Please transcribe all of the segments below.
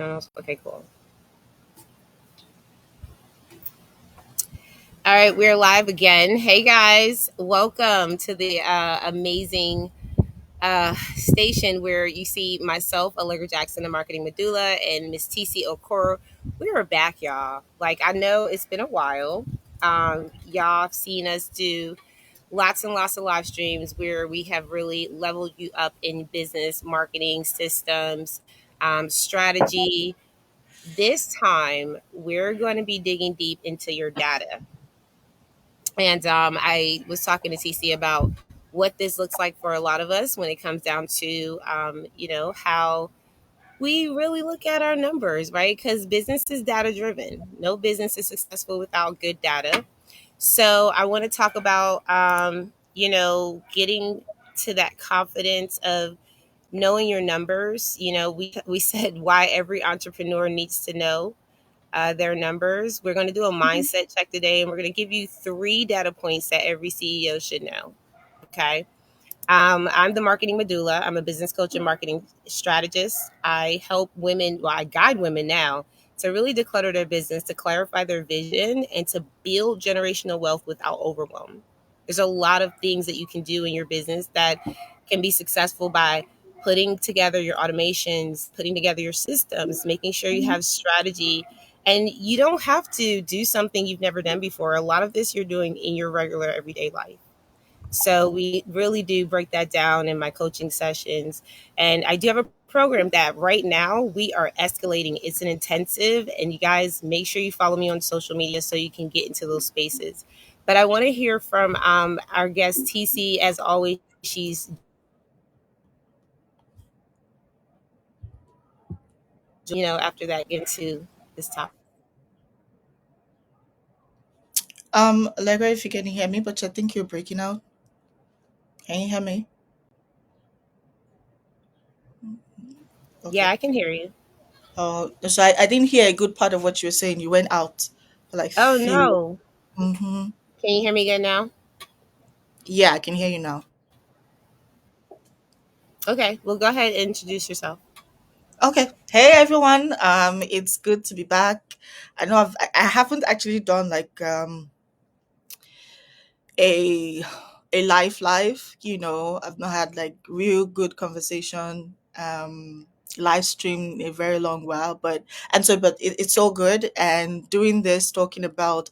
Okay, cool. All right, we're live again. Hey guys, welcome to the amazing station where you see myself, Allegra Jackson, the marketing medulla, and Miss TC Okoro. We are back, y'all. Like, I know it's been a while. Y'all have seen us do lots and lots of live streams where we have really leveled you up in business, marketing, systems, strategy. This time, we're going to be digging deep into your data. And I was talking to TC about what this looks like for a lot of us when it comes down to, how we really look at our numbers, right? Because business is data driven. No business is successful without good data. So I want to talk about, getting to that confidence of knowing your numbers. We said why every entrepreneur needs to know their numbers. We're going to do a mindset check today, and we're going to give you 3 data points that every CEO should know. Okay. I'm the marketing medulla. I'm a business coach and marketing strategist. I help women, well, I guide women now to really declutter their business, to clarify their vision, and to build generational wealth without overwhelm. There's a lot of things that you can do in your business that can be successful by putting together your automations, putting together your systems, making sure you have strategy. And you don't have to do something you've never done before. A lot of this you're doing in your regular everyday life. So we really do break that down in my coaching sessions. And I do have a program that right now we are escalating. It's an intensive, and you guys make sure you follow me on social media so you can get into those spaces. But I want to hear from our guest TC. As always, she's after that get into this topic. Allegra, if you can hear me, but I think you're breaking out. Can you hear me? Yeah, Okay. I can hear you. So I didn't hear a good part of what you were saying. You went out for like Oh few. no, Mm-hmm. can you hear me good now? Yeah, I can hear you now. Okay, well, go ahead and introduce yourself. Okay. Hey everyone. It's good to be back. I know I haven't actually done like a live, I've not had like real good conversation live stream in a very long while, but it's so good. And doing this, talking about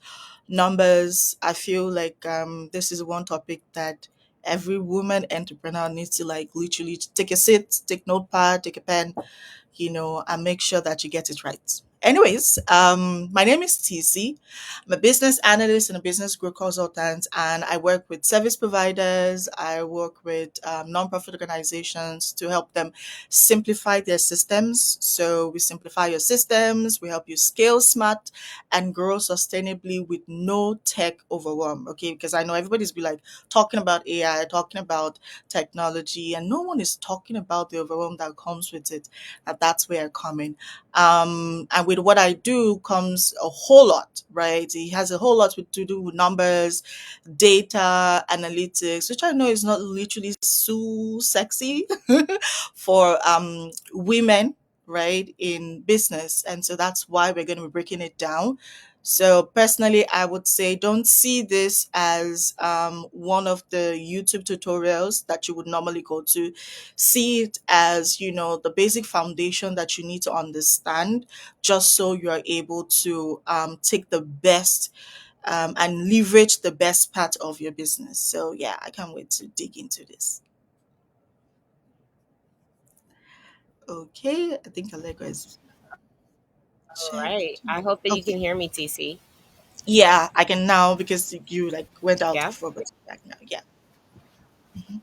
numbers, I feel like this is one topic that every woman entrepreneur needs to like literally take a sit, take notepad, take a pen, and make sure that you get it right. Anyways, my name is TC. I'm a business analyst and a business growth consultant, and I work with service providers. I work with nonprofit organizations to help them simplify their systems. So we simplify your systems, we help you scale smart and grow sustainably with no tech overwhelm. Okay, because I know everybody's be like talking about AI, talking about technology, and no one is talking about the overwhelm that comes with it. And that's where I come in. And with what I do comes a whole lot, right? It has a whole lot to do with numbers, data, analytics, which I know is not literally so sexy for women, right, in business. And so that's why we're going to be breaking it down. So personally, I would say don't see this as one of the YouTube tutorials that you would normally go to. See it as, the basic foundation that you need to understand just so you are able to take the best and leverage the best part of your business. So yeah, I can't wait to dig into this. Okay, I think Allegra is All checked. right. I hope that you Okay. can hear me, TC. Yeah, I can now because you like went out Yeah. before, but you're back now. Yeah. Mhm.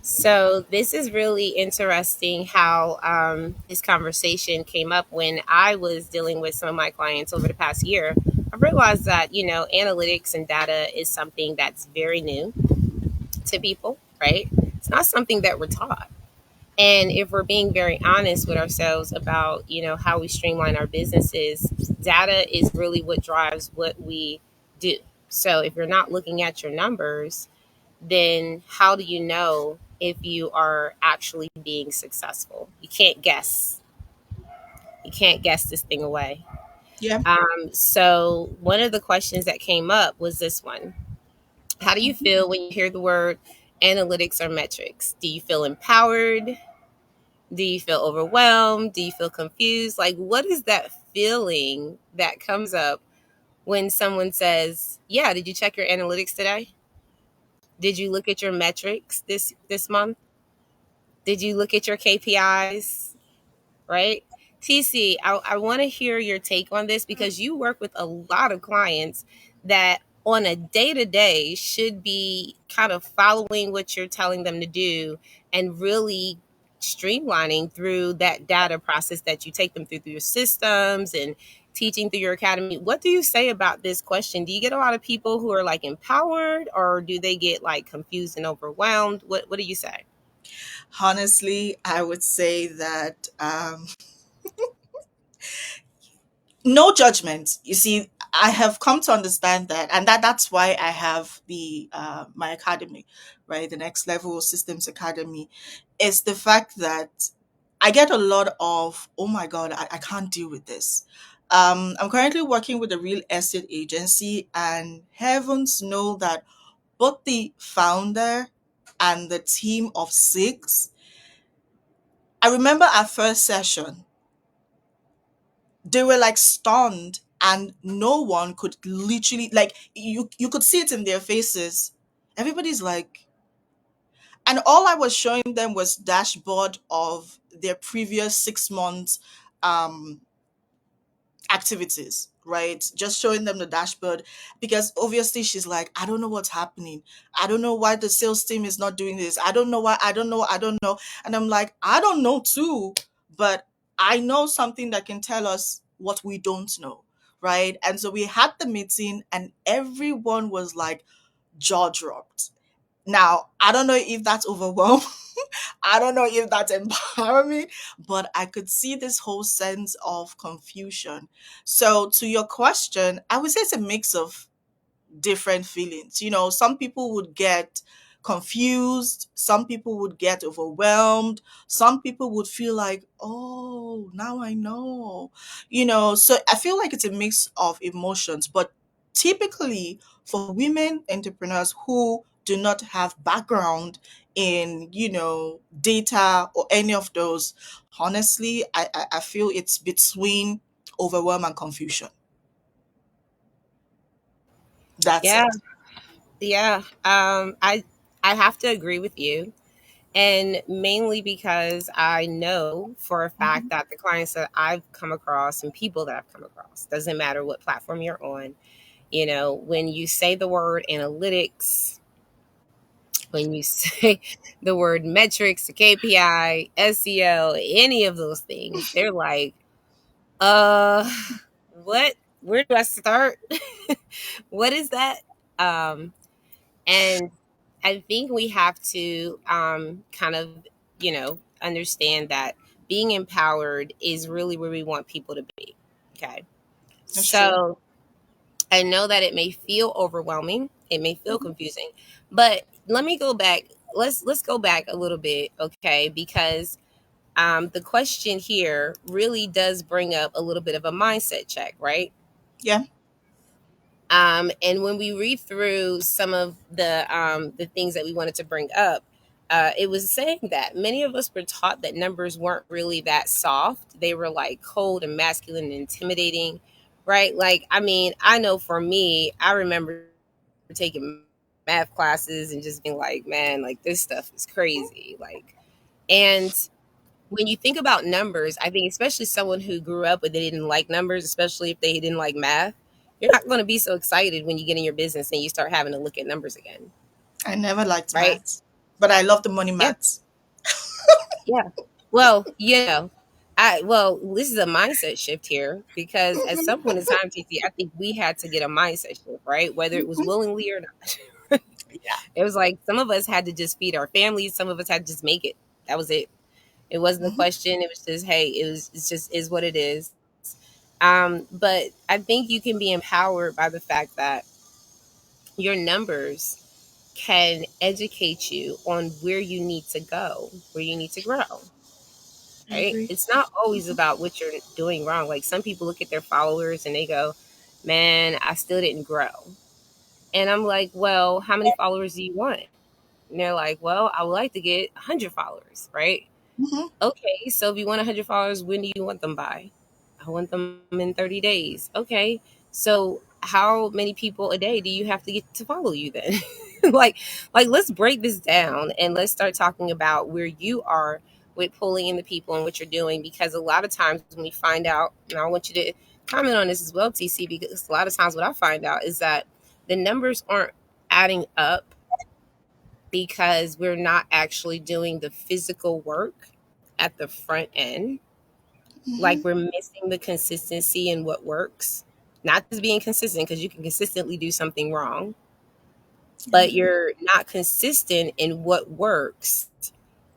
So this is really interesting how this conversation came up when I was dealing with some of my clients over the past year. I realized that analytics and data is something that's very new to people, right? It's not something that we're taught. And if we're being very honest with ourselves about how we streamline our businesses, data is really what drives what we do. So if you're not looking at your numbers, then how do you know if you are actually being successful? You can't guess. You can't guess this thing away. Yeah. So one of the questions that came up was this one. How do you Mhm. feel when you hear the word analytics or metrics? Do you feel empowered? Do you feel overwhelmed? Do you feel confused? Like, what is that feeling that comes up when someone says, "Yeah, did you check your analytics today? Did you look at your metrics this month? Did you look at your KPIs?" Right? TC, I want to hear your take on this because you work with a lot of clients that on a day to day should be kind of following what you're telling them to do and really streamlining through that data process that you take them through your systems and teaching through your academy. What do you say about this question? Do you get a lot of people who are like empowered, or do they get like confused and overwhelmed? What do you say? Honestly, I would say that no judgment. You see, I have come to understand that, and that's why I have the my academy, right? The Next Level Systems Academy, is the fact that I get a lot of, oh my god, I can't deal with this. I'm currently working with a real estate agency, and heavens know that both the founder and the team of six. I remember our first session, they were like stunned, and no one could literally, like, you could see it in their faces. Everybody's like, and all I was showing them was dashboard of their previous 6 months um activities, right? Just showing them the dashboard, because obviously she's like, I don't know what's happening. I don't know why the sales team is not doing this. I don't know why. I don't know. And I'm like, I don't know too, but I know something that can tell us what we don't know, right? And so we had the meeting, and everyone was like jaw dropped. Now, I don't know if that's overwhelm. I don't know if that's empowering, but I could see this whole sense of confusion. So, to your question, I would say it's a mix of different feelings. You know, some people would get confused, some people would get overwhelmed, some people would feel like, oh, now I know. You know, so I feel like it's a mix of emotions, but typically for women entrepreneurs who do not have background in, data or any of those, honestly, I feel it's between overwhelm and confusion. That's Yeah, it. yeah. I have to agree with you. And mainly because I know for a fact Mhm. that the clients that I've come across and people that I've come across, doesn't matter what platform you're on, when you say the word analytics, when you say the word metrics, KPI, SEO, any of those things, they're like, uh, what? Where do I start? What is that? Um, And I think we have to kind of, understand that being empowered is really where we want people to be. Okay. That's true. So I know that it may feel overwhelming, it may feel Mhm. confusing, but let me go back. Let's go back a little bit, okay? Because the question here really does bring up a little bit of a mindset check, right? Yeah. And when we read through some of the things that we wanted to bring up, it was saying that many of us were taught that numbers weren't really that soft. They were like cold and masculine and intimidating, right? Like, I mean, I know for me, I remember taking math classes and just being like, man, like this stuff is crazy. Like, and when you think about numbers, I think especially someone who grew up but they didn't like numbers, especially if they didn't like math, you're not going to be so excited when you get in your business and you start having to look at numbers again, I never liked right? maths, but I love the money Yeah, maths. yeah. Well, well, this is a mindset shift here because at some point in time, TC, I think we had to get a mindset shift, right? Whether it was Mhm. willingly or not. Yeah. It was like some of us had to just feed our families, some of us had to just make it. That was it. It wasn't a Mhm. question. It was just, hey, it's just is what it is. But I think you can be empowered by the fact that your numbers can educate you on where you need to go, where you need to grow. I right? agree. It's not always about what you're doing wrong. Like some people look at their followers and they go, man, I still didn't grow. And I'm like, well, how many followers do you want? And they're like, well, I would like to get 100 followers, right? Hmm. Okay, so if you want 100 followers, when do you want them by? I want them in 30 days. Okay, so how many people a day do you have to get to follow you then? like, like let's break this down and let's start talking about where you are with pulling in the people and what you're doing. Because a lot of times when we find out, and I want you to comment on this as well, TC, because a lot of times what I find out is that the numbers aren't adding up because we're not actually doing the physical work at the front end. Hmm. Like we're missing the consistency in what works. Not just being consistent because you can consistently do something wrong, Yeah. but you're not consistent in what works.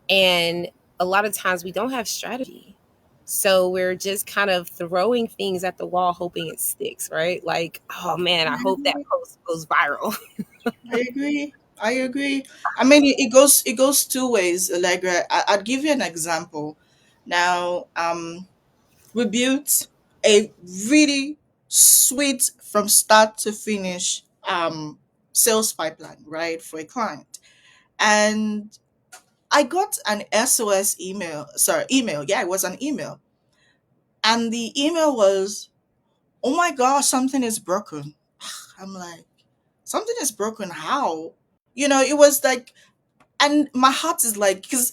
And a lot of times we don't have strategy. So we're just kind of throwing things at the wall hoping it sticks, right? Like, oh man, I I hope that agree. post goes viral. I agree. I agree. I mean, it goes two ways, Allegra. I'd give you an example. Now, we built a really sweet from start to finish sales pipeline, right, for a client, and I got an SOS email. Sorry, email. Yeah, it was an email, and the email was, "Oh my gosh, something is broken." I'm like, "Something is broken? How?" It was like, and my heart is like, because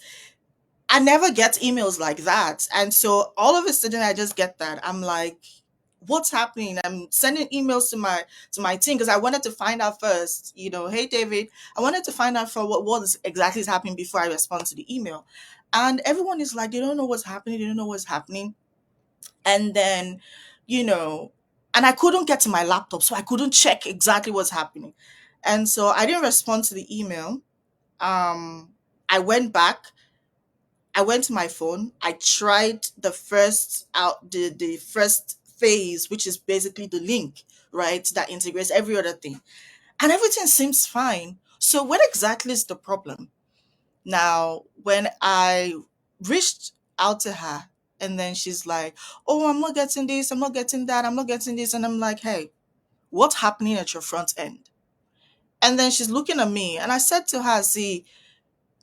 I never get emails like that. And so all of a sudden I just get that. I'm like, what's happening? I'm sending emails to my team because I wanted to find out first, hey David, I wanted to find out for what is exactly is happening before I respond to the email. And everyone is like, they don't know what's happening, they don't know what's happening. And then, you know, and I couldn't get to my laptop, so I couldn't check exactly what's happening. And so I didn't respond to the email. Um I went back, I went to my phone. I tried the first phase, which is basically the link, right? That integrates every other thing. And everything seems fine. So what exactly is the problem? Now, when I reached out to her and then she's like, "Oh, I'm not getting this, I'm not getting that, I'm not getting this." And I'm like, "Hey, what's happening at your front end?" And then she's looking at me and I said to her, "See,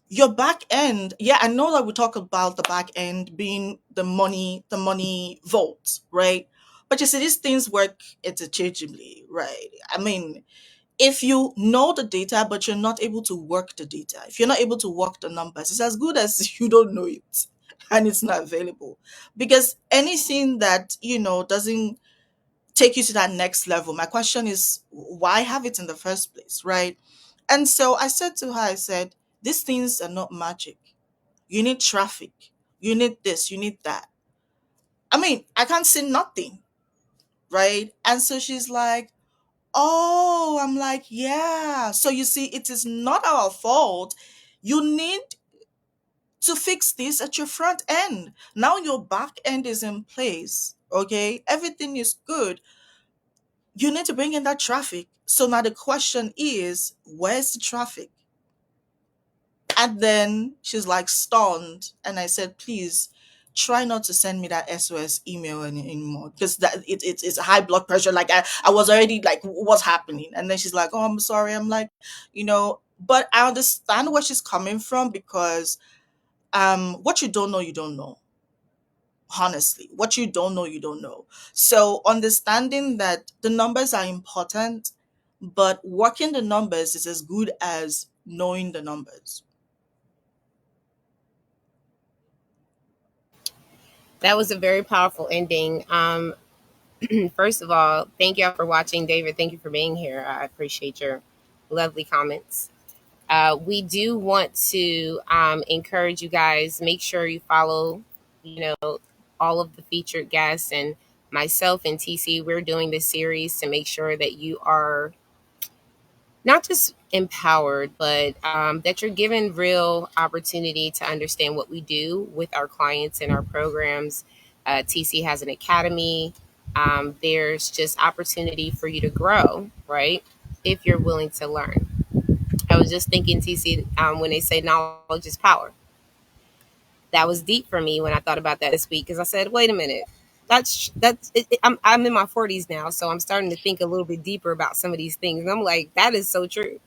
your back end, yeah, I know that we talk about the back end being the money vault, right? But you see, these things work interchangeably, right? I mean, if you know the data but you're not able to work the data, if you're not able to work the numbers, it's as good as you don't know it and it's not available. Because anything that doesn't take you to that next level, my question is, why have it in the first place, right? And so I said to her, I said, these things are not magic. You need traffic. You need this. You need that. I mean, I can't see nothing, right? And so she's like, oh, I'm like, yeah. So you see, it is not our fault. You need to fix this at your front end. Now your back end is in place. Okay. Everything is good. You need to bring in that traffic. So now the question is, where's the traffic? And then she's like stunned. And I said, please try not to send me that SOS email anymore. Because it's high blood pressure. Like I was already like, what's happening? And then she's like, oh, I'm sorry. I'm like, but I understand where she's coming from because what you don't know, you don't know. Honestly, what you don't know, you don't know. So understanding that the numbers are important, but working the numbers is as good as knowing the numbers. That was a very powerful ending. First of all, thank y'all for watching. David, thank you for being here. I appreciate your lovely comments. We do want to encourage you guys, make sure you follow, all of the featured guests and myself and TC. We're doing this series to make sure that you are not just empowered, but that you're given real opportunity to understand what we do with our clients and our programs. TC has an academy. There's just opportunity for you to grow, right? If you're willing to learn. I was just thinking, TC, when they say knowledge is power, That was deep for me when I thought about that this week because I said, wait a minute. I'm in my 40s now, so I'm starting to think a little bit deeper about some of these things. And I'm like, that is so true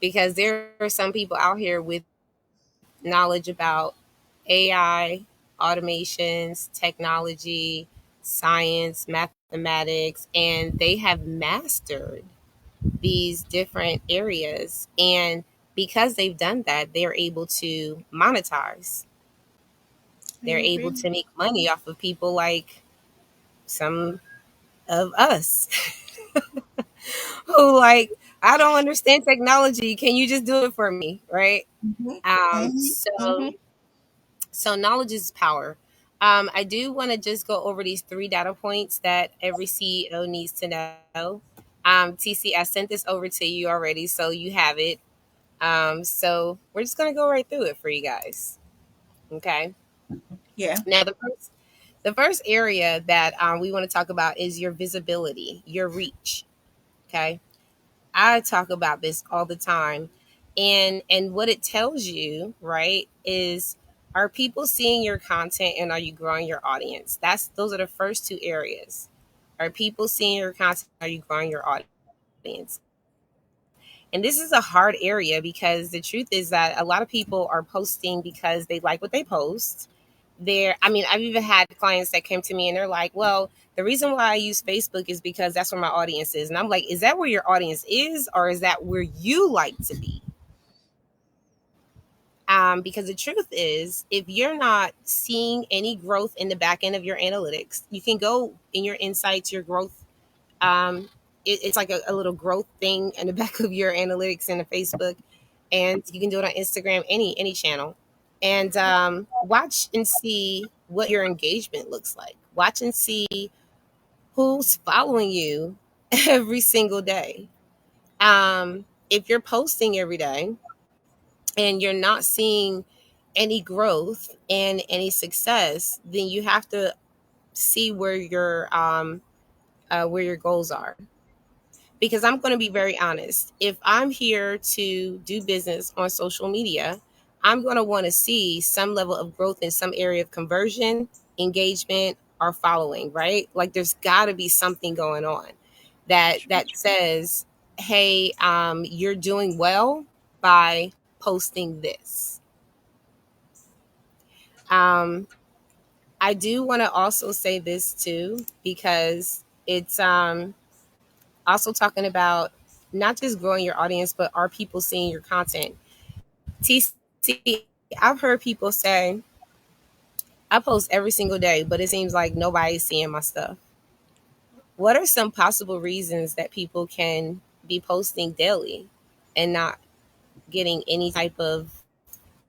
because there are some people out here with knowledge about AI, automations, technology, science, mathematics, and they have mastered these different areas. And because they've done that, they're able to monetize. I They're able agree. to make money off of people like some of us who like, I don't understand technology. Can you just do it for me? Right. Mhm, Um, mhm, so mhm. so knowledge is power. I do want to just go over these three data points that every CEO needs to know. TC, I sent this over to you already, so you have it. So we're just gonna go right through it for you guys. Okay. Yeah. Now the first area that we want to talk about is your visibility, your reach. Okay. I talk about this all the time. And what it tells you, right, is are people seeing your content and are you growing your audience? Those are the first two areas. Are people seeing your content? Are you growing your audience? And this is a hard area because the truth is that a lot of people are posting because they like what they post. I've even had clients that came to me and they're like, well, the reason why I use Facebook is because that's where my audience is. And I'm like, is that where your audience is or is that where you like to be? Because the truth is, if you're not seeing any growth in the back end of your analytics, you can go in your insights, your growth. It's like a little growth thing in the back of your analytics in the Facebook, and you can do it on Instagram, any channel, and watch and see what your engagement looks like. Watch and see who's following you every single day. If you're posting every day and you're not seeing any growth and any success, then you have to see where your goals are. Because I'm going to be very honest. If I'm here to do business on social media, I'm going to want to see some level of growth in some area of conversion, engagement, or following, right? Like there's got to be something going on that says, "Hey, you're doing well by posting this." Um, I do want to also say this too because it's also talking about not just growing your audience, but are people seeing your content? TC, I've heard people say, I post every single day, but it seems like nobody's seeing my stuff. What are some possible reasons that people can be posting daily and not getting any type of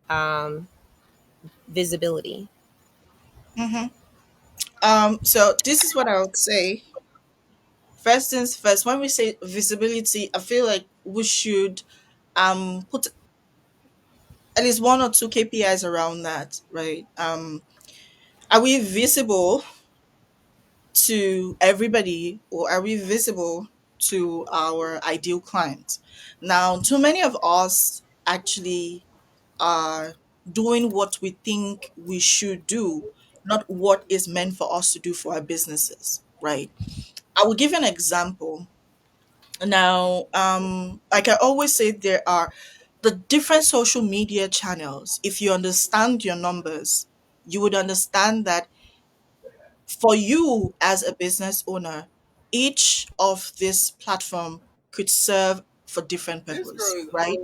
um, visibility? Mhm. So this is what I would say. First things first, when we say visibility, I feel like we should put at least one or two KPIs around that, right? Are we visible to everybody or are we visible to our ideal clients? Now, too many of us actually are doing what we think we should do, not what is meant for us to do for our businesses, right? I will give you an example. Now, like I always say, there are the different social media channels. If you understand your numbers, you would understand that for you as a business owner, each of this platform could serve for different purpose, right?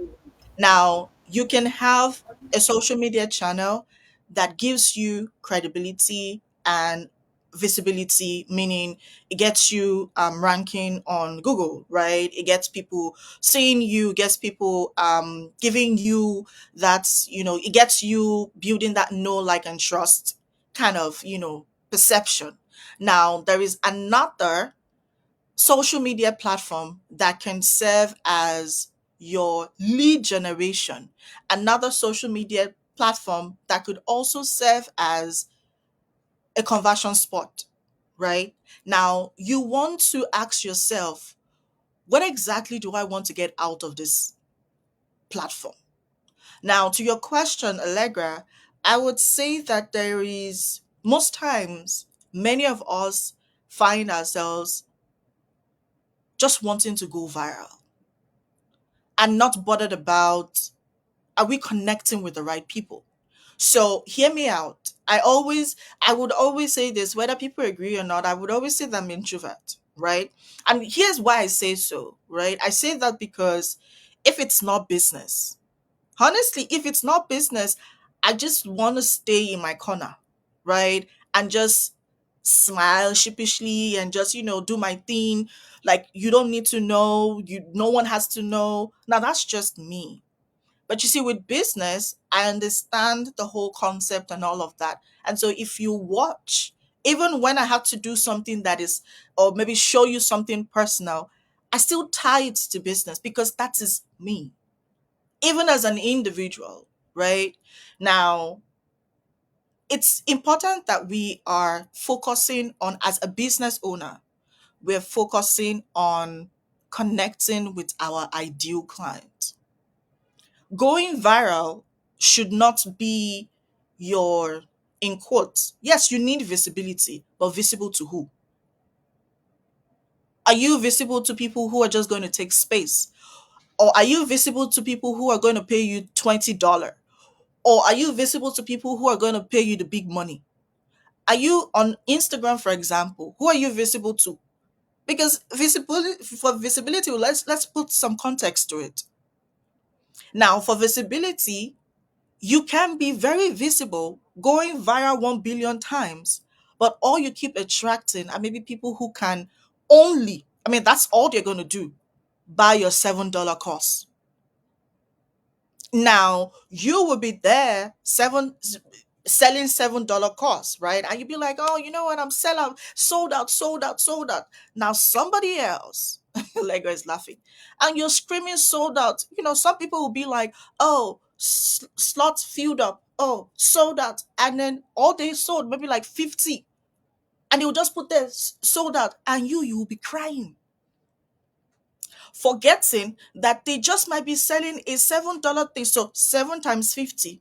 Now, you can have a social media channel that gives you credibility and visibility, meaning it gets you ranking on Google, right? It gets people seeing you, gets people giving you that, it gets you building that know, like, and trust kind of, perception. Now, there is another social media platform that can serve as your lead generation, another social media platform that could also serve as a conversion spot, right? Now, you want to ask yourself, what exactly do I want to get out of this platform? Now, to your question, Allegra, I would say that there is, most times, many of us find ourselves just wanting to go viral and not bothered about, are we connecting with the right people? So hear me out. I would always say this, whether people agree or not, I would always say that I'm introvert, right? And here's why I say so, right? I say that because if it's not business, honestly, if it's not business, I just want to stay in my corner, right? And just smile sheepishly and just, do my thing. Like, you don't need to know, no one has to know. Now that's just me. But you see, with business, I understand the whole concept and all of that. And so if you watch, even when I have to do something that is, or maybe show you something personal, I still tie it to business because that is me, even as an individual, right? Now, it's important that we are focusing on, as a business owner, we're focusing on connecting with our ideal client. Going viral should not be your, in quotes, yes, you need visibility, but visible to who? Are you visible to people who are just going to take space? Or are you visible to people who are going to pay you $20? Or are you visible to people who are going to pay you the big money? Are you on Instagram, for example? Who are you visible to? Because visibility, for visibility, let's put some context to it. Now, for visibility, you can be very visible, going viral 1 billion times, but all you keep attracting are maybe people who can only, I mean, that's all they're going to do, buy your $7 course. Now you will be there selling $7 course, right? And you'd be like, oh, you know what? I'm sell out, sold out, sold out, sold out. Now somebody else, Lego is laughing, and you're screaming sold out. Some people will be like, oh, slots filled up, oh, sold out, and then all they sold maybe like 50, and they'll just put there sold out, and you will be crying, forgetting that they just might be selling a $7 thing. So 7 times 50.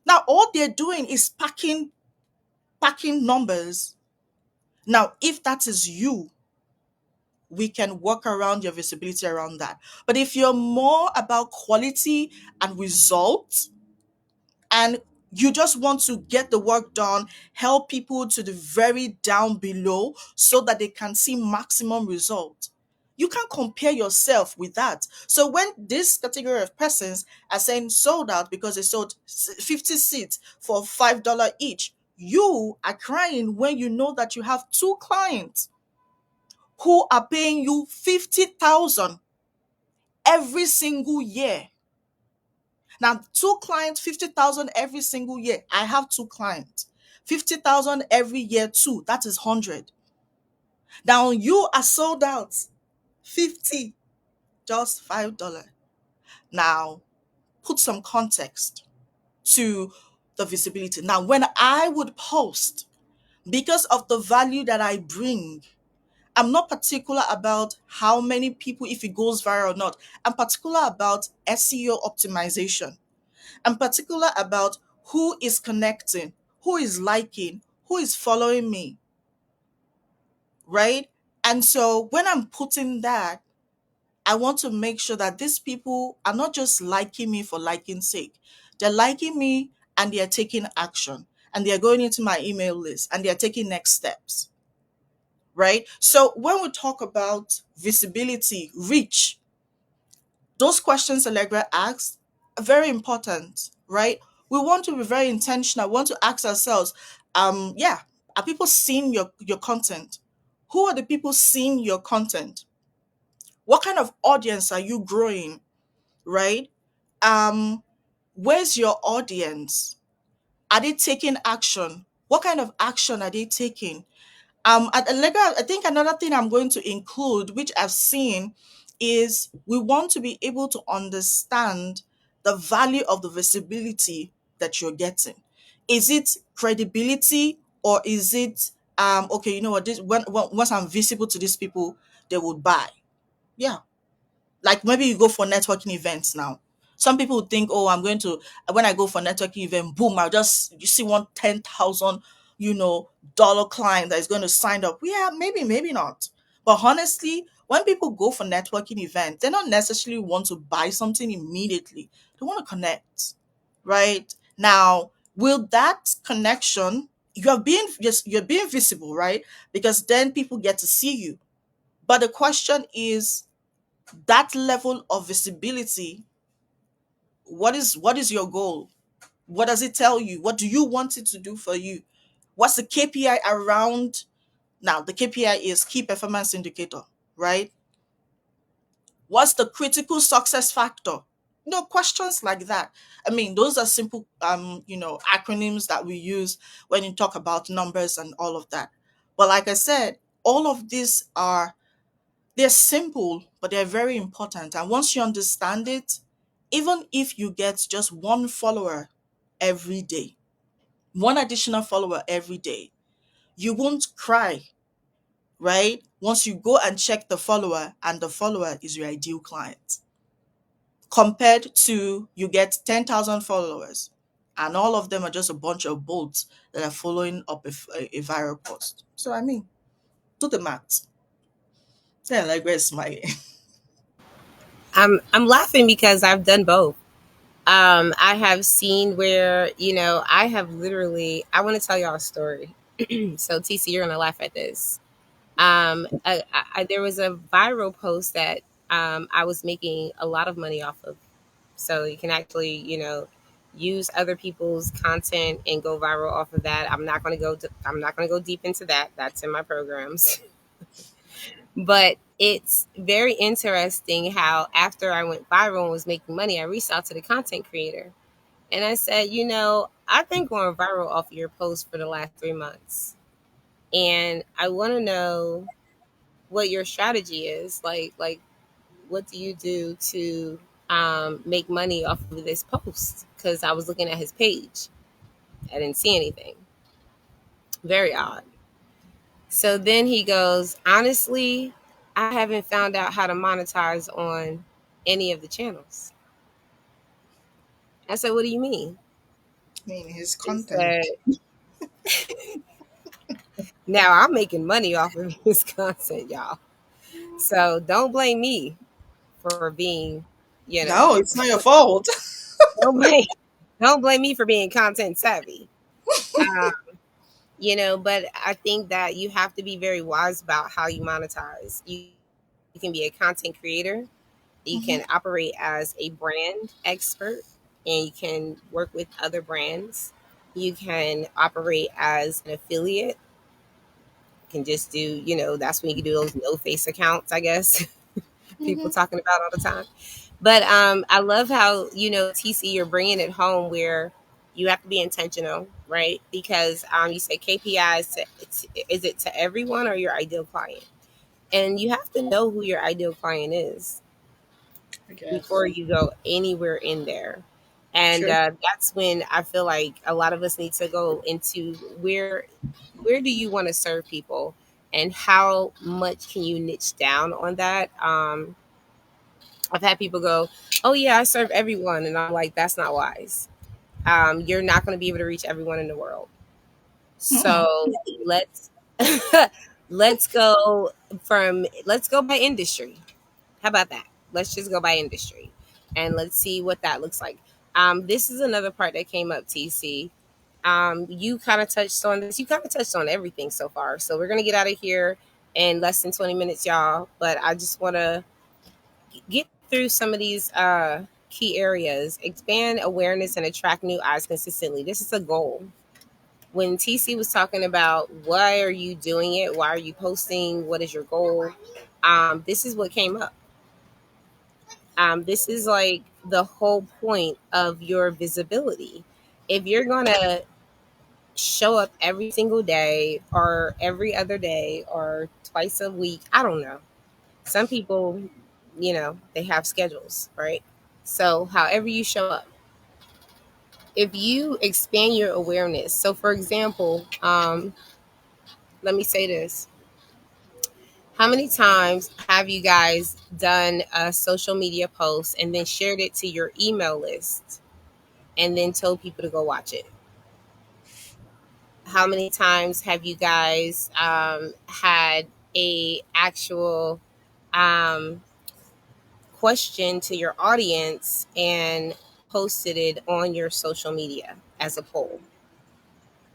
Now all they're doing is packing numbers. Now, if that is you, we can work around your visibility around that. But if you're more about quality and results, and you just want to get the work done, help people to the very down below so that they can see maximum result, you can compare yourself with that. So when this category of persons are saying sold out because they sold 50 seats for $5 each, you are crying when you know that you have two clients who are paying you 50,000 every single year. Now, two clients, 50,000 every single year. I have two clients. 50,000 every year too. That is 100. Now you are sold out. 50, just $5. Now, put some context to the visibility. Now, when I would post, because of the value that I bring, I'm not particular about how many people, if it goes viral or not. I'm particular about SEO optimization. I'm particular about who is connecting, who is liking, who is following me, right? And so when I'm putting that, I want to make sure that these people are not just liking me for liking sake. They're liking me and they are taking action, and they are going into my email list and they are taking next steps, right? So when we talk about visibility, reach, those questions Allegra asked are very important, right? We want to be very intentional. We want to ask ourselves, yeah, are people seeing your content? Who are the people seeing your content? What kind of audience are you growing, right? Um, where's your audience? Are they taking action? What kind of action are they taking? At Allegra, I think another thing I'm going to include, which I've seen, is we want to be able to understand the value of the visibility that you're getting. Is it credibility, or is it okay, you know what, this once I'm visible to these people, they would buy. Yeah. Like maybe you go for networking events now. Some people think, oh, I'm going to, when I go for networking event, boom, I'll just, you see one 10,000, you know, dollar client that is going to sign up. Yeah, maybe, maybe not. But honestly, when people go for networking events, they don't necessarily want to buy something immediately. They want to connect, right? Now, will that connection, you're being, yes, you're being visible, right? Because then people get to see you. But the question is, that level of visibility, what is your goal? What does it tell you? What do you want it to do for you? What's the KPI around? Now the KPI is key performance indicator, right? What's the critical success factor? Questions like that. I mean, those are simple acronyms that we use when you talk about numbers and all of that. But like I said, all of these are, they're simple, but they're very important. And once you understand it, even if you get just one follower every day, one additional follower every day, you won't cry, right? Once you go and check the follower and the follower is your ideal client, compared to you get 10,000 followers and all of them are just a bunch of bots that are following up a viral post. So, I mean, do the math. Yeah, like we're smiling. I'm laughing because I've done both. I have seen where, I have literally, I want to tell y'all a story. So, TC, you're going to laugh at this. There was a viral post that I was making a lot of money off of. So, you can actually, use other people's content and go viral off of that. I'm not going to go deep into that. That's in my programs. But it's very interesting how after I went viral and was making money, I reached out to the content creator and I said, I've been going viral off your post for the last 3 months. And I want to know what your strategy is. Like, what do you do to make money off of this post? Because I was looking at his page. I didn't see anything. Very odd. So then he goes, honestly, I haven't found out how to monetize on any of the channels. I said, what do you mean? I mean, his He content. said, now I'm making money off of his content, y'all. So don't blame me for being, you know, No, it's not your fault. don't blame, don't blame me for being content savvy. Uh, but I think that you have to be very wise about how you monetize. You can be a content creator. You Hmm. can operate as a brand expert and you can work with other brands. You can operate as an affiliate. You can just do, that's when you can do those no face accounts, I guess, people Hmm. talking about all the time. But I love how, TC, you're bringing it home where you have to be intentional, right? Because you say KPIs, is it to everyone or your ideal client? And you have to know who your ideal client is I before guess. you go anywhere in there. And Sure. that's when I feel like a lot of us need to go into where do you want to serve people and how much can you niche down on that. I've had people go, oh yeah, I serve everyone, and I'm like, that's not wise. You're not going to be able to reach everyone in the world. Mm-mm. So let's let's go by industry. How about that? Let's just go by industry and let's see what that looks like. This is another part that came up, TC. You kind of touched on this. You kind of touched on everything so far. So we're going to get out of here in less than 20 minutes, y'all. But I just want to get through some of these key areas. Expand awareness and attract new eyes consistently. This is a goal. When TC was talking about why are you doing it? Why are you posting? What is your goal? This is what came up. This is like the whole point of your visibility. If you're going to show up every single day or every other day or twice a week, I don't know. Some people, they have schedules, right? So, however you show up, if you expand your awareness. So, for example, let me say this. How many times have you guys done a social media post and then shared it to your email list and then told people to go watch it? How many times have you guys had a actual um, question to your audience and posted it on your social media as a poll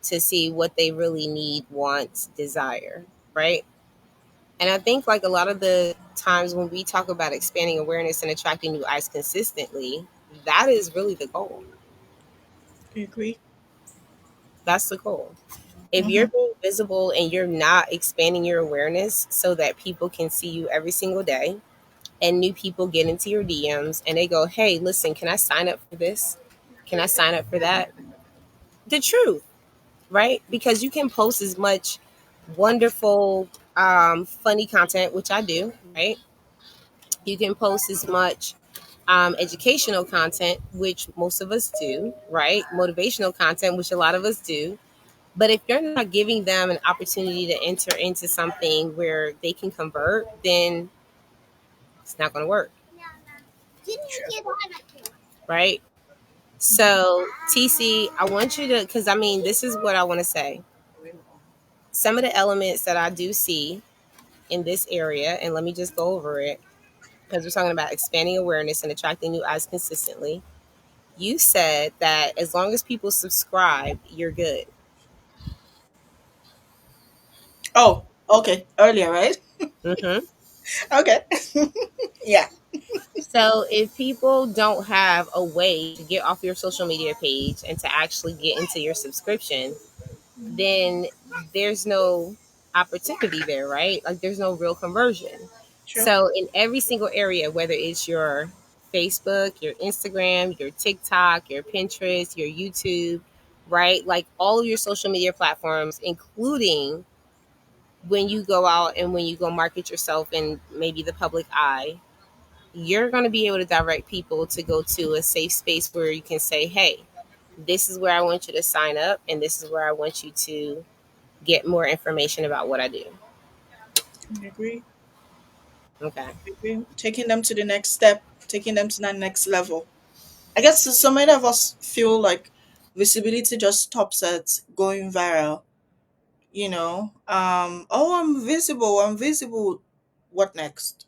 to see what they really need, want, desire, right? And I think like a lot of the times when we talk about expanding awareness and attracting new eyes consistently, that is really the goal. I agree. That's the goal. If you're Mm-hmm. being visible and you're not expanding your awareness so that people can see you every single day, and new people get into your DMs and they go, "Hey, listen, can I sign up for this? Can I sign up for that?" The truth, right? Because you can post as much wonderful, funny content, which I do, right? You can post as much educational content, which most of us do, right? Motivational content, which a lot of us do. But if you're not giving them an opportunity to enter into something where they can convert, then it's not going to work, Sure. right? So, TC, I want you to, because I mean, this is what I want to say. Some of the elements that I do see in this area, and let me just go over it because we're talking about expanding awareness and attracting new eyes consistently. You said that as long as people subscribe, you're good. Oh, okay. Earlier, right? Hmm. Okay. Yeah. So if people don't have a way to get off your social media page and to actually get into your subscription, then there's no opportunity there, right? Like there's no real conversion. Sure. So in every single area, whether it's your Facebook, your Instagram, your TikTok, your Pinterest, your YouTube, right? Like all of your social media platforms, including when you go out and when you go market yourself in maybe the public eye, you're going to be able to direct people to go to a safe space where you can say, hey, this is where I want you to sign up, and this is where I want you to get more information about what I do. I agree. Okay. I agree. Taking them to the next step, taking them to that next level. I guess so many of us feel like visibility just stops at going viral. Oh, I'm visible. I'm visible. What next?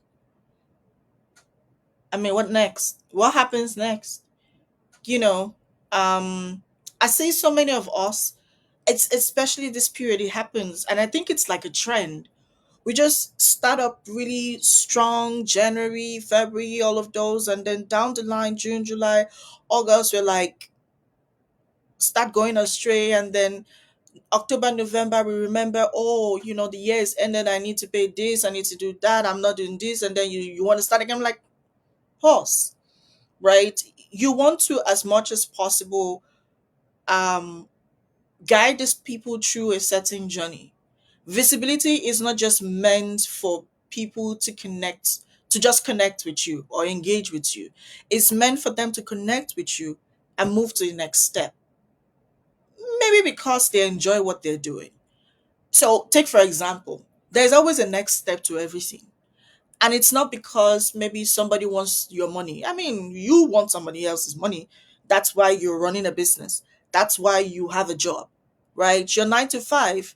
I mean, what next? What happens next? You know, um, I see so many of us. It's especially this period it happens, and I think it's like a trend. We just start up really strong January, February, all of those, and then down the line, June, July, August, we're like start going astray, and then October, November, we remember, oh, the year is ended. I need to pay this. I need to do that. I'm not doing this, and then you want to start again. I'm like, pause, right? You want to, as much as possible, um, guide these people through a certain journey. Visibility is not just meant for people to just connect with you or engage with you. It's meant for them to connect with you and move to the next step. Maybe because they enjoy what they're doing. So, take for example, there's always a next step to everything. And it's not because maybe somebody wants your money. I mean, you want somebody else's money. That's why you're running a business. That's why you have a job, right? Your 9 to 5,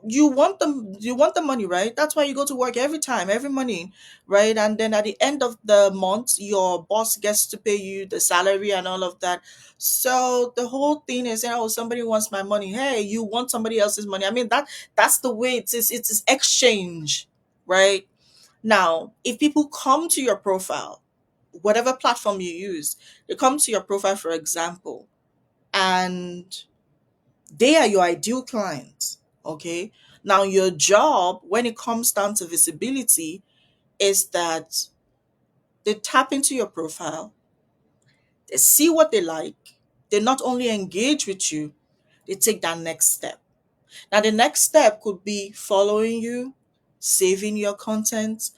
you want the money, right? That's why you go to work every time, every morning, right? And then at the end of the month, your boss gets to pay you the salary and all of that. So the whole thing is, oh, somebody wants my money. Hey, you want somebody else's money. I mean, that's the way it is. It's exchange, right? Now, if people come to your profile, whatever platform you use, they come to your profile, for example, and they are your ideal clients. Okay. Now, your job, when it comes down to visibility, is that they tap into your profile, they see what they like, they not only engage with you, they take that next step. Now, the next step could be following you, saving your content,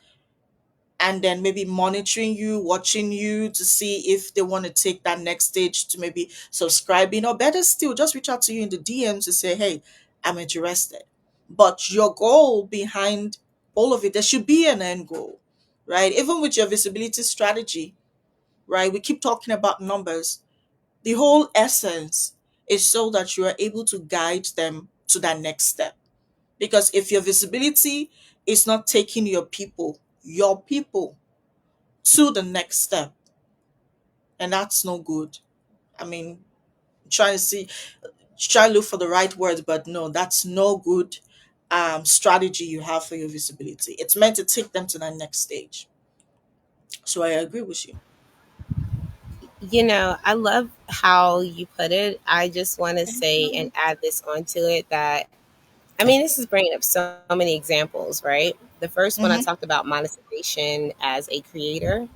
and then maybe monitoring you, watching you to see if they want to take that next stage to maybe subscribing, or better still, just reach out to you in the DMs to say, hey, I'm interested. But your goal behind all of it. There should be an end goal, right? Even with your visibility strategy, right? We keep talking about numbers. The whole essence is so that you are able to guide them to that next step. Because if your visibility is not taking your people to the next step, and that's no good. I mean, trying to see, try to look for the right words, but no, that's no good strategy you have for your visibility. It's meant to take them to that next stage. So I agree with you. I love how you put it. I just want to say and add this onto it that, I mean, this is bringing up so many examples, right? The first one I Mm-hmm. talked about monetization as a creator.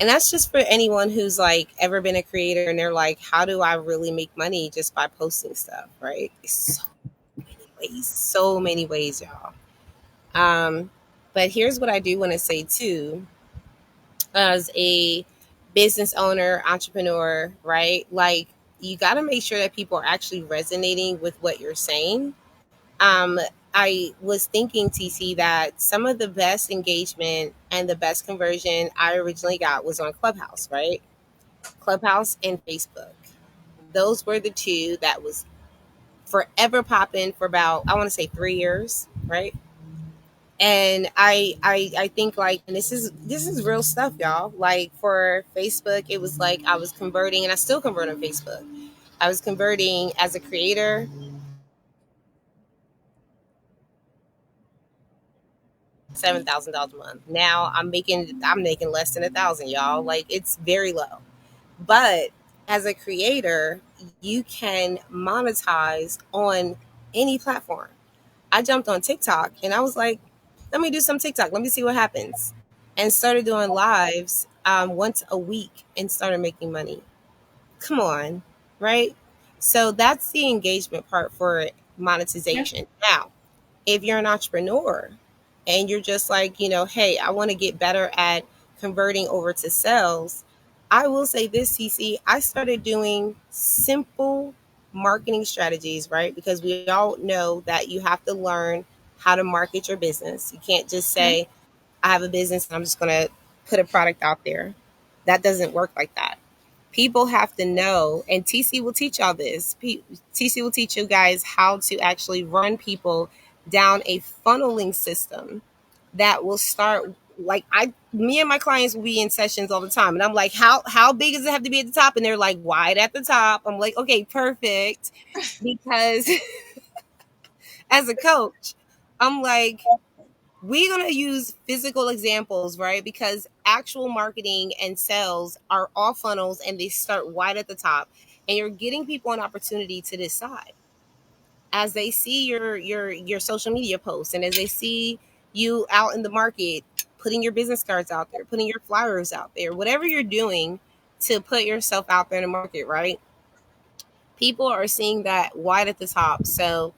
And that's just for anyone who's like ever been a creator and they're like, how do I really make money just by posting stuff, right? So many ways, y'all. Um, but here's what I do want to say too, as a business owner, entrepreneur, right? Like, you got to make sure that people are actually resonating with what you're saying. Um, I was thinking, TC, that some of the best engagement and the best conversion I originally got was on Clubhouse, right? Clubhouse and Facebook. Those were the two that was forever popping for about, I want to say, 3 years, right? And I think, like, and this is real stuff, y'all. Like, for Facebook, it was like I was converting, and I still convert on Facebook. I was converting as a creator, $7,000 a month. Now I'm making less than 1,000, y'all. Like, it's very low. But as a creator, you can monetize on any platform. I jumped on TikTok and I was like, let me do some TikTok. Let me see what happens. And started doing lives once a week and started making money. Come on, right? So that's the engagement part for Yeah. monetization. Now, if you're an entrepreneur and you're just like, hey, I want to get better at converting over to sales, I will say this, CC, I started doing simple marketing strategies, right? Because we all know that you have to learn how to market your business. You can't just Yeah. say, I have a business and I'm just going to put a product out there. That doesn't work like that. People have to know, and TC will teach y'all this. TC will teach you guys how to actually run people down a funneling system that will start, like, me and my clients will be in sessions all the time, and I'm like, how big does it have to be at the top? And they're like, wide at the top. I'm like, okay, perfect, because as a coach, I'm like, we're going to use physical examples, right? Because actual marketing and sales are all funnels and they start wide at the top. And you're getting people an opportunity to decide as they see your social media posts and as they see you out in the market, putting your business cards out there, putting your flyers out there, whatever you're doing to put yourself out there in the market, right? People are seeing that wide at the top. So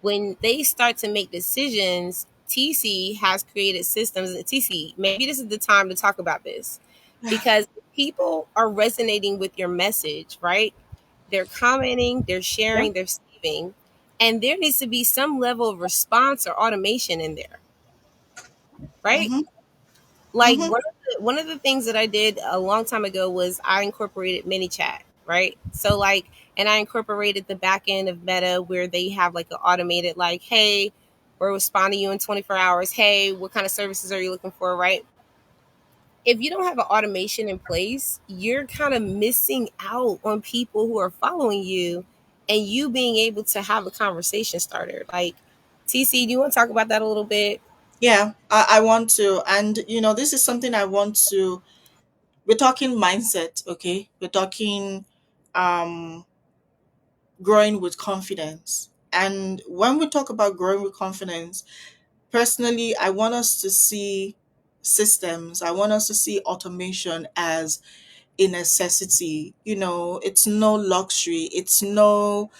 when they start to make decisions, TC has created systems. TC, maybe this is the time to talk about this, because people are resonating with your message, right? They're commenting, they're Yeah. sharing, they're saving, and there needs to be some level of response or automation in there, right? Mm-hmm. Like, Mm-hmm. one of the things that I did a long time ago was I incorporated mini chat, right? So, like, and I incorporated the back end of Meta where they have like an automated, like, hey, we're responding to you in 24 hours. Hey, what kind of services are you looking for, right? If you don't have an automation in place, you're kind of missing out on people who are following you and you being able to have a conversation starter. Like, TC, do you want to talk about that a little bit? Yeah, I want to. And, this is something I want to. We're talking mindset, okay? We're talking um, growing with confidence. And when we talk about growing with confidence, personally, I want us to see systems, I want us to see automation as a necessity. It's no luxury, it's no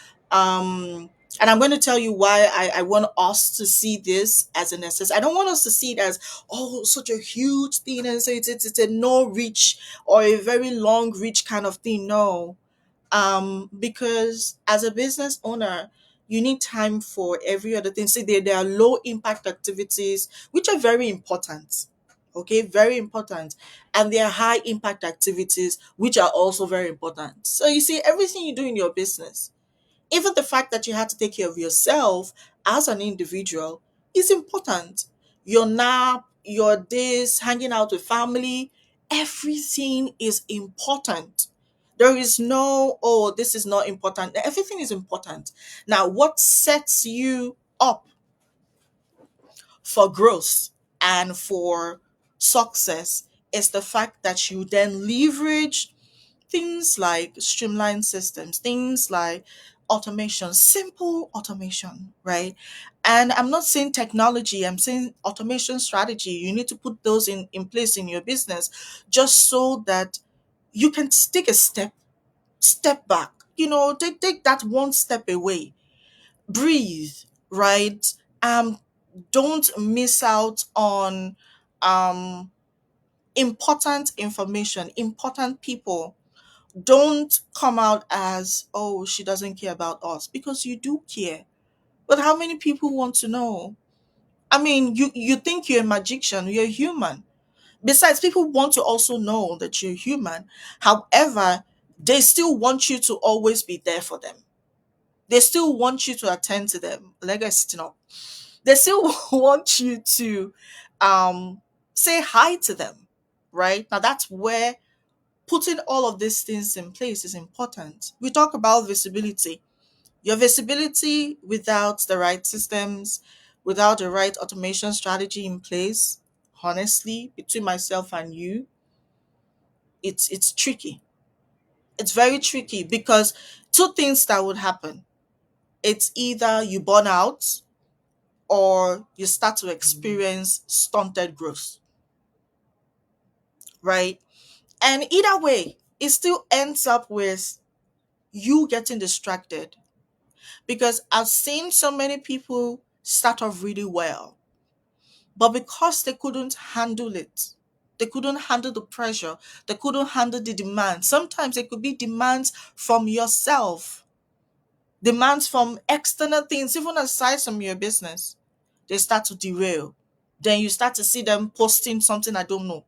and I'm going to tell you why I want us to see this as a necessity. I don't want us to see it as, oh, such a huge thing, and so it's a no reach or a very long reach kind of thing. No, because as a business owner, You need time for every other thing. See, there are low impact activities which are very important. Okay, very important. And there are high impact activities which are also very important. So you see, everything you do in your business, even the fact that you have to take care of yourself as an individual, is important. Your nap, your days, hanging out with family, everything is important. There is no, oh, this is not important. Everything is important. Now, what sets you up for growth and for success is the fact that you then leverage things like streamlined systems, things like automation, simple automation, right? And I'm not saying technology, I'm saying automation strategy. You need to put those in place in your business just so that you can take a step back, take that one step away, breathe, right? Don't miss out on um important information, important people. Don't come out as, oh, she doesn't care about us, because you do care. But how many people want to know? I mean, you think you're a magician, you're human. Besides, people want to also know that you're human. However, they still want you to always be there for them. They still want you to attend to them. Like I sitting up. They still want you to say hi to them. Right? Now that's where putting all of these things in place is important. We talk about visibility. Your visibility without the right systems, without the right automation strategy in place, honestly, between myself and you, it's tricky. It's very tricky because two things that would happen. It's either you burn out or you start to experience stunted growth, right? And either way, it still ends up with you getting distracted, because I've seen so many people start off really well, but because they couldn't handle it, they couldn't handle the pressure, they couldn't handle the demands. Sometimes it could be demands from yourself, demands from external things, even aside from your business. They start to derail. Then you start to see them posting something, I don't know,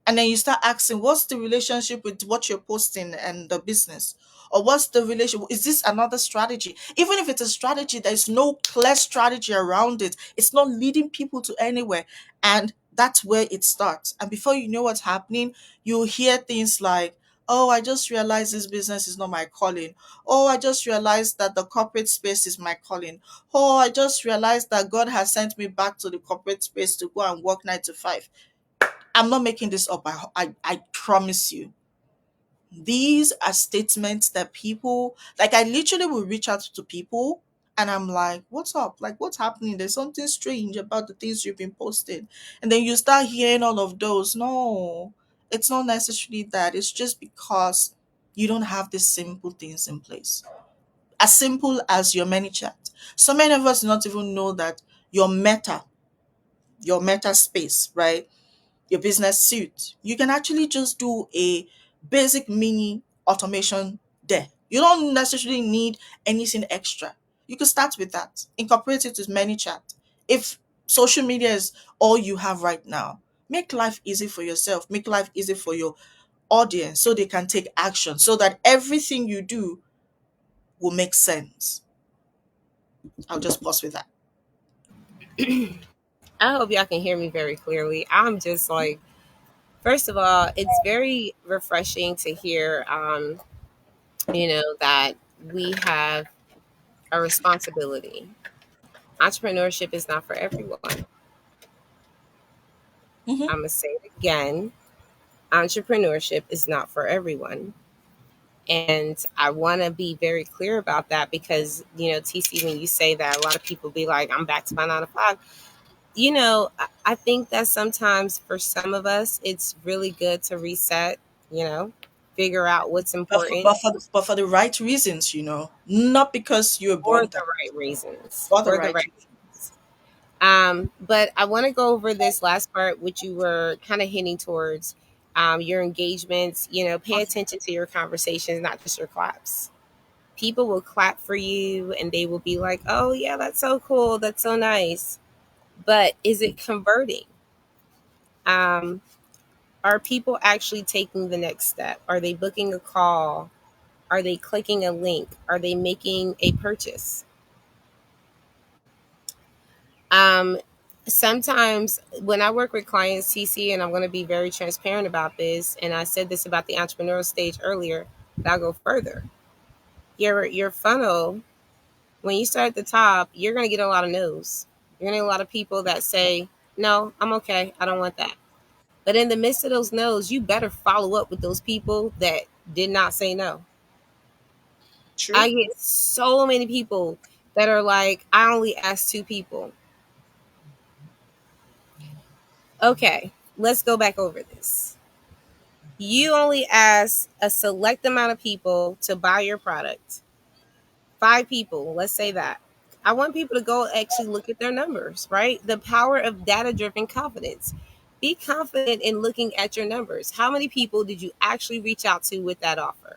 and then you start asking, what's the relationship with what you're posting and the business? Or what's the relation? Is this another strategy? Even if it's a strategy, there's no clear strategy around it. It's not leading people to anywhere. And that's where it starts. And before you know what's happening, you hear things like, oh, I just realized this business is not my calling. Oh, I just realized that the corporate space is my calling. Oh, I just realized that God has sent me back to the corporate space to go and work 9 to 5. I'm not making this up. I promise you. These are statements that people, like, I literally will reach out to people and I'm like, what's up? Like, what's happening? There's something strange about the things you've been posting. And then you start hearing all of those. No, it's not necessarily that. It's just because you don't have these simple things in place. As simple as your ManyChat. So many of us do not even know that your meta space, right? Your business suit, you can actually just do a basic mini automation there. You don't necessarily need anything extra. You can start with that. Incorporate it with ManyChat. If social media is all you have right now, make life easy for yourself, make life easy for your audience so they can take action, so that everything you do will make sense. I'll just pause with that. I hope y'all can hear me very clearly. I'm just like, first of all, it's very refreshing to hear, that we have a responsibility. Entrepreneurship is not for everyone. Hmm. I'm going to say it again. Entrepreneurship is not for everyone. And I want to be very clear about that because, TC, when you say that, a lot of people be like, I'm back to my 9 to 5. I think that sometimes for some of us, it's really good to reset, you know, figure out what's But for, important but, for, but for the right reasons, not because you're for burnt the out. right reasons. For the For the right right reasons. reasons. But I want to go over this last part, which you were kind of hinting towards, your engagements. Pay attention to your conversations, not just your claps. People will clap for you and they will be like, oh, yeah, that's so cool. That's so nice. But is it converting? Um, are people actually taking the next step? Are they booking a call? Are they clicking a link? Are they making a purchase? Um, Sometimes when I work with clients, CC, and I'm going to be very transparent about this, and I said this about the entrepreneurial stage earlier, but I'll go further. Your funnel, when you start at the top, you're going to get a lot of no's. You're going to get a lot of people that say, no, I'm okay. I don't want that. But in the midst of those no's, you better follow up with those people that did not say no. True. I get so many people that are like, I only asked two people. Okay, let's go back over this. You only ask a select amount of people to buy your product. Five people, let's say that. I want people to go actually look at their numbers, right? The power of data driven confidence. Be confident in looking at your numbers. How many people did you actually reach out to with that offer?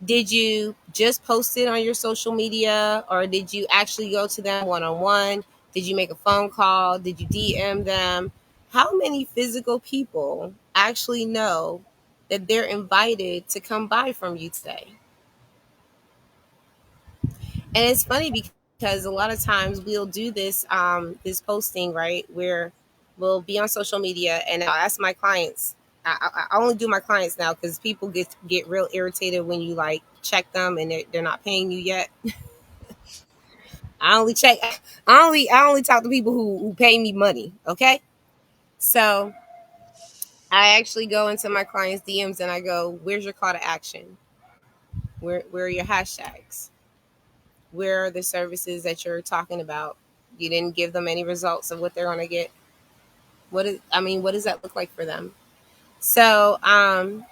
Did you just post it on your social media, or did you actually go to them one on one? Did you make a phone call? Did you DM them? How many physical people actually know that they're invited to come buy from you today? And it's funny because a lot of times we'll do this posting, right, where we'll be on social media, and I'll ask my clients. I only do my clients now because people get real irritated when you like check them and they're not paying you yet. I only check. I only talk to people who pay me money. Okay, so I actually go into my clients' DMs and I go, "Where's your call to action? Where are your hashtags? Where are the services that you're talking about? You didn't give them any results of what they're going to get. What does that look like for them?" So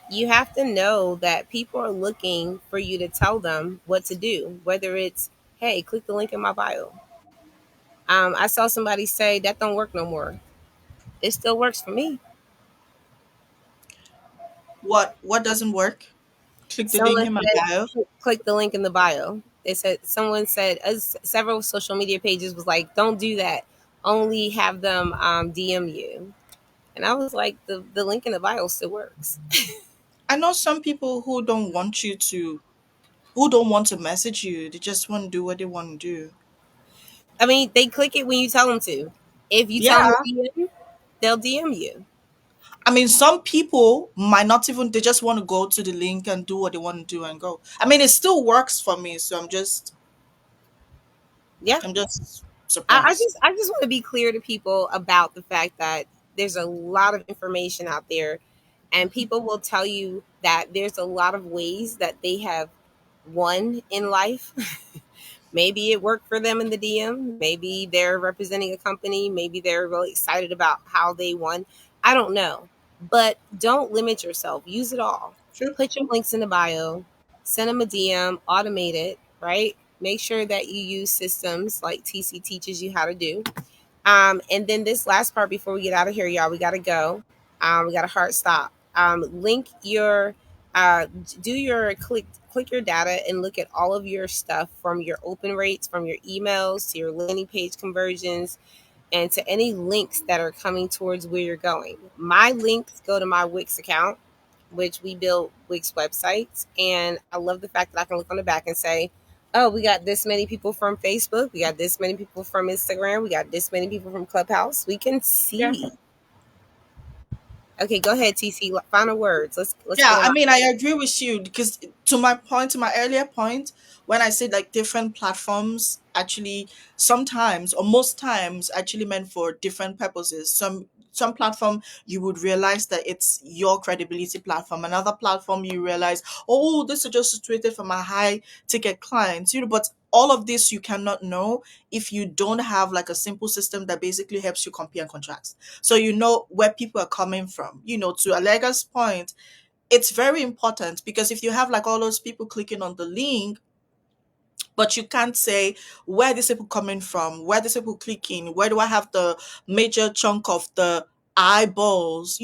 you have to know that people are looking for you to tell them what to do, whether it's, hey, click the link in my bio. I saw somebody say that don't work no more. It still works for me. What doesn't work? Click the link Someone in my said, bio. click the link in the bio. They said, someone said, several social media pages was like, don't do that. Only have them DM you. And I was like, the link in the bio still works. I know some people who don't want to message you. They just want to do what they want to do. I mean, they click it when you tell them to. If you tell them Yeah. to DM, they'll DM you. I mean, some people might not even, they just want to go to the link and do what they want to do and go. I mean, it still works for me, so Yeah. I'm just I surprised. just I just want to be clear to people about the fact that there's a lot of information out there, and people will tell you that there's a lot of ways that they have won in life. Maybe it worked for them in the DM. Maybe they're representing a company. Maybe they're really excited about how they won. I don't know. But don't limit yourself. Use it all. True. Put your links in the bio, send them a DM, automate it, right? Make sure that you use systems like TC teaches you how to do. And then this last part before we get out of here, y'all, we got to go. We got a hard stop. Link your, uh, do your click your data and look at all of your stuff from your open rates, from your emails to your landing page conversions, and to any links that are coming towards where you're going. My links go to my Wix account, which we build Wix websites. And I love the fact that I can look on the back and say, oh, we got this many people from Facebook. We got this many people from Instagram. We got this many people from Clubhouse. We can Yeah. see. Okay, go ahead, TC. Final words. Let's Yeah, get them I out. mean, I agree with you because to my earlier point, when I said like different platforms actually sometimes or most times actually meant for different purposes. Some platform you would realize that it's your credibility platform. Another platform you realize, oh, this is just situated for my high ticket clients. But all of this you cannot know if you don't have like a simple system that basically helps you compare and contrast. So you know where people are coming from. To Allega's point, it's very important because if you have like all those people clicking on the link, but you can't say where these people coming from, where these people clicking, where do I have the major chunk of the eyeballs,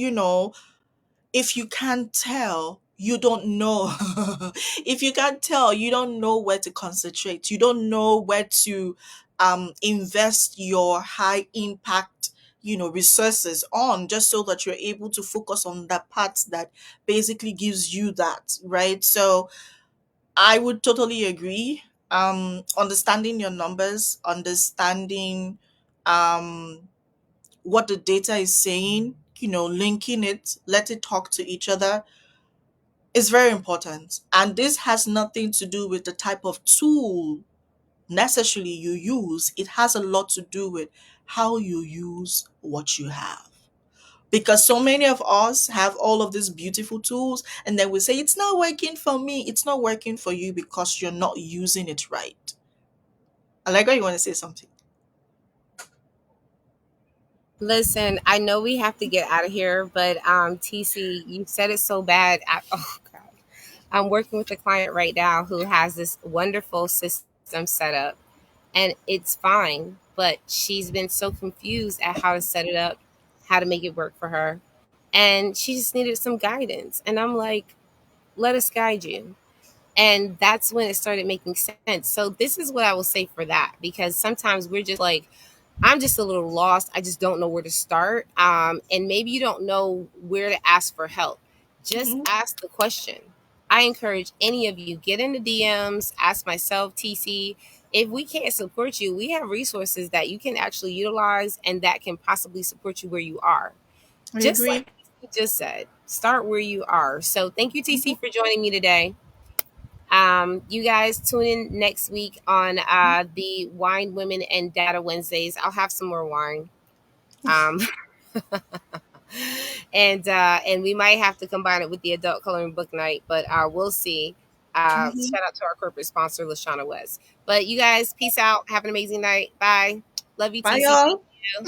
if you can't tell, you don't know. If you can't tell, you don't know where to concentrate. You don't know where to invest your high impact, resources on, just so that you're able to focus on that part that basically gives you that, right? So I would totally agree. Understanding your numbers, understanding um what the data is saying, linking it, let it talk to each other, is very important. And this has nothing to do with the type of tool necessarily you use. It has a lot to do with how you use what you have. Because so many of us have all of these beautiful tools, and then we say, it's not working for me. It's not working for you because you're not using it right. Allegra, you want to say something? Listen, I know we have to get out of here, but TC, you said it so bad. Oh God, I'm working with a client right now who has this wonderful system set up, and it's fine, but she's been so confused at how to set it up, how to make it work for her, and she just needed some guidance. And I'm like, let us guide you. And that's when it started making sense. So this is what I will say for that, because sometimes we're just like, I'm just a little lost. I just don't know where to start. And maybe you don't know where to ask for help. Just Hmm. ask the question. I encourage any of you, get in the DMs, ask myself, TC. If we can't support you, we have resources that you can actually utilize and that can possibly support you where you are. I Just like agree. you just said, start where you are. So thank you, TC, Hmm. for joining me today. You guys tune in next week on the Wine Women and Data Wednesdays. I'll have some more wine. Um, and we might have to combine it with the adult coloring book night, but we'll see. Hmm. Shout out to our corporate sponsor, Lashana West. But you guys, peace out. Have an amazing night. Bye. Love you, Bye, TC. Thank y'all. you.